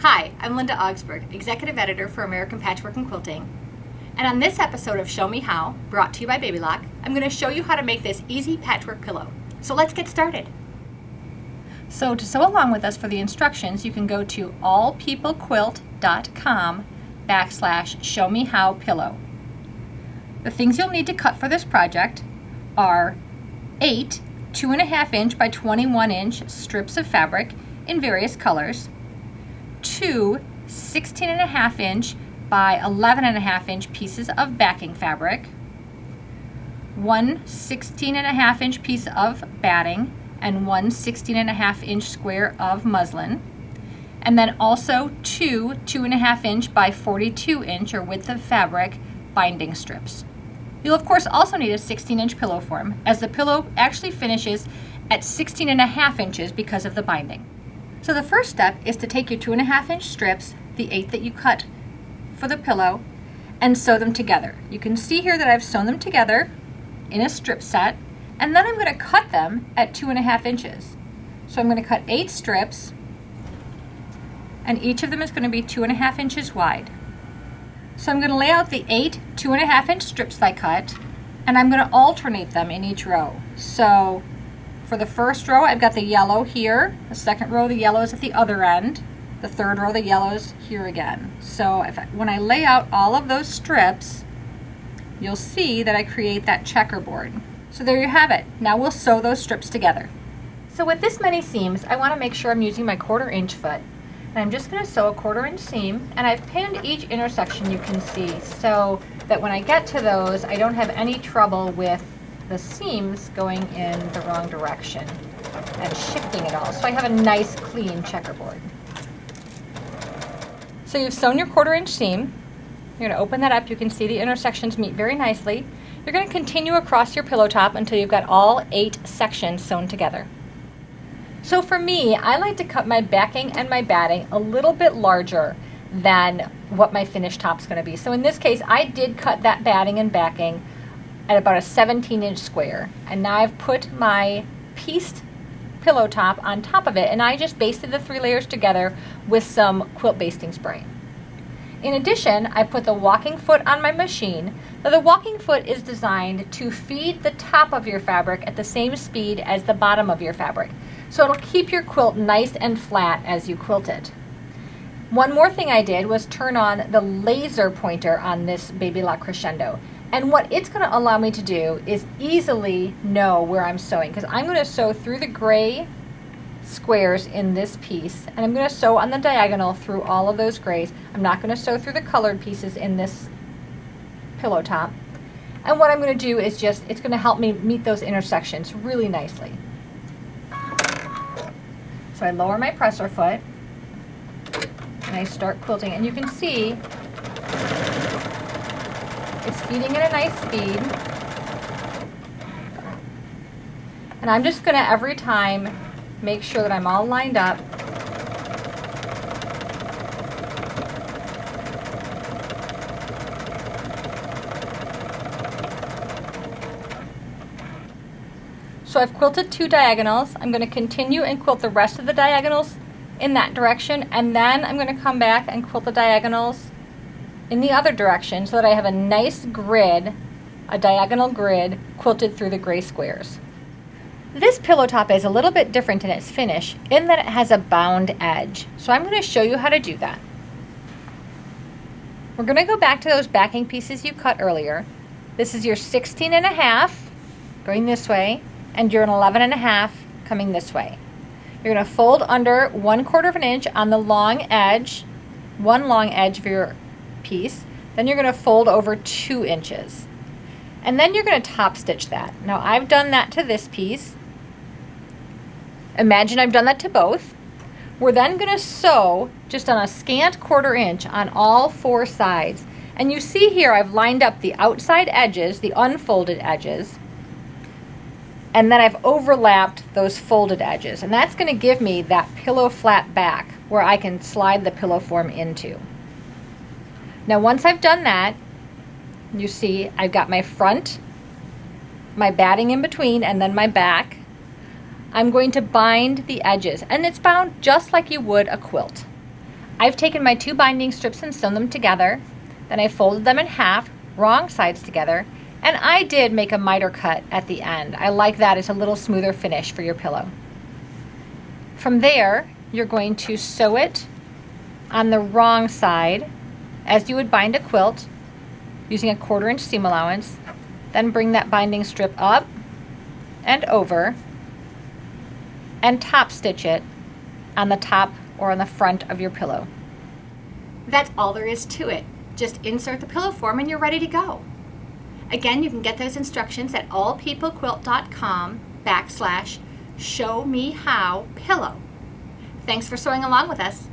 Hi, I'm Linda Augsburg, Executive Editor for American Patchwork and Quilting. And on this episode of Show Me How, brought to you by Baby Lock, I'm going to show you how to make this easy patchwork pillow. So let's get started. So to sew along with us for the instructions, you can go to allpeoplequilt.com/showmehowpillow. The things you'll need to cut for this project are 8 2.5 inch by 21 inch strips of fabric in various colors, 2 16.5 inch by 11.5 inch pieces of backing fabric, 1 16.5 inch piece of batting, and 1 16.5 inch square of muslin, and then also 2 2.5 inch by 42 inch or width of fabric binding strips. You'll of course also need a 16 inch pillow form, as the pillow actually finishes at 16.5 inches because of the binding. So the first step is to take your 2.5 inch strips, the 8 that you cut for the pillow, and sew them together. You can see here that I've sewn them together in a strip set, and then I'm going to cut them at 2.5 inches. So I'm going to cut 8 strips, and each of them is going to be 2.5 inches wide. So I'm going to lay out the 8 2.5 inch strips that I cut, and I'm going to alternate them in each row. So for the first row, I've got the yellow here. The second row, the yellow is at the other end. The third row, the yellow's here again. So when I lay out all of those strips, you'll see that I create that checkerboard. So there you have it. Now we'll sew those strips together. So with this many seams, I want to make sure I'm using my 1/4 inch foot. And I'm just going to sew a 1/4 inch seam, and I've pinned each intersection, you can see, so that when I get to those, I don't have any trouble with the seams going in the wrong direction and shifting it all. So I have a nice clean checkerboard. So you've sewn your 1/4 inch seam. You're going to open that up. You can see the intersections meet very nicely. You're going to continue across your pillow top until you've got all 8 sections sewn together. So for me, I like to cut my backing and my batting a little bit larger than what my finished top's going to be. So in this case, I did cut that batting and backing at about a 17 inch square. And now I've put my pieced pillow top on top of it, and I just basted the 3 layers together with some quilt basting spray. In addition, I put the walking foot on my machine. Now the walking foot is designed to feed the top of your fabric at the same speed as the bottom of your fabric. So it'll keep your quilt nice and flat as you quilt it. One more thing I did was turn on the laser pointer on this Baby Lock Crescendo. And what it's going to allow me to do is easily know where I'm sewing, because I'm going to sew through the gray squares in this piece, and I'm going to sew on the diagonal through all of those grays. I'm not going to sew through the colored pieces in this pillow top. And what I'm going to do is it's going to help me meet those intersections really nicely. So I lower my presser foot and I start quilting, and you can see it's feeding at a nice speed. And I'm just going to every time make sure that I'm all lined up. So I've quilted 2 diagonals. I'm going to continue and quilt the rest of the diagonals in that direction, and then I'm going to come back and quilt the diagonals in the other direction so that I have a nice grid, a diagonal grid, quilted through the gray squares. This pillow top is a little bit different in its finish in that it has a bound edge. So I'm going to show you how to do that. We're going to go back to those backing pieces you cut earlier. This is your 16.5 going this way, and you're an 11.5 coming this way. You're going to fold under 1/4 inch on the long edge, one long edge of your piece. Then you're going to fold over 2 inches. And then you're going to top stitch that. Now I've done that to this piece. Imagine I've done that to both. We're then going to sew just on a scant 1/4 inch on all 4 sides. And you see here I've lined up the outside edges, the unfolded edges, and then I've overlapped those folded edges. And that's going to give me that pillow flat back where I can slide the pillow form into. Now once I've done that, you see I've got my front, my batting in between, and then my back. I'm going to bind the edges, and it's bound just like you would a quilt. I've taken my 2 binding strips and sewn them together. Then I folded them in half, wrong sides together, and I did make a miter cut at the end. I like that. It's a little smoother finish for your pillow. From there, you're going to sew it on the wrong side as you would bind a quilt using a 1/4 inch seam allowance. Then bring that binding strip up and over and top stitch it on the top or on the front of your pillow. That's all there is to it. Just insert the pillow form and you're ready to go. Again, you can get those instructions at allpeoplequilt.com/showmehowpillow. Thanks for sewing along with us.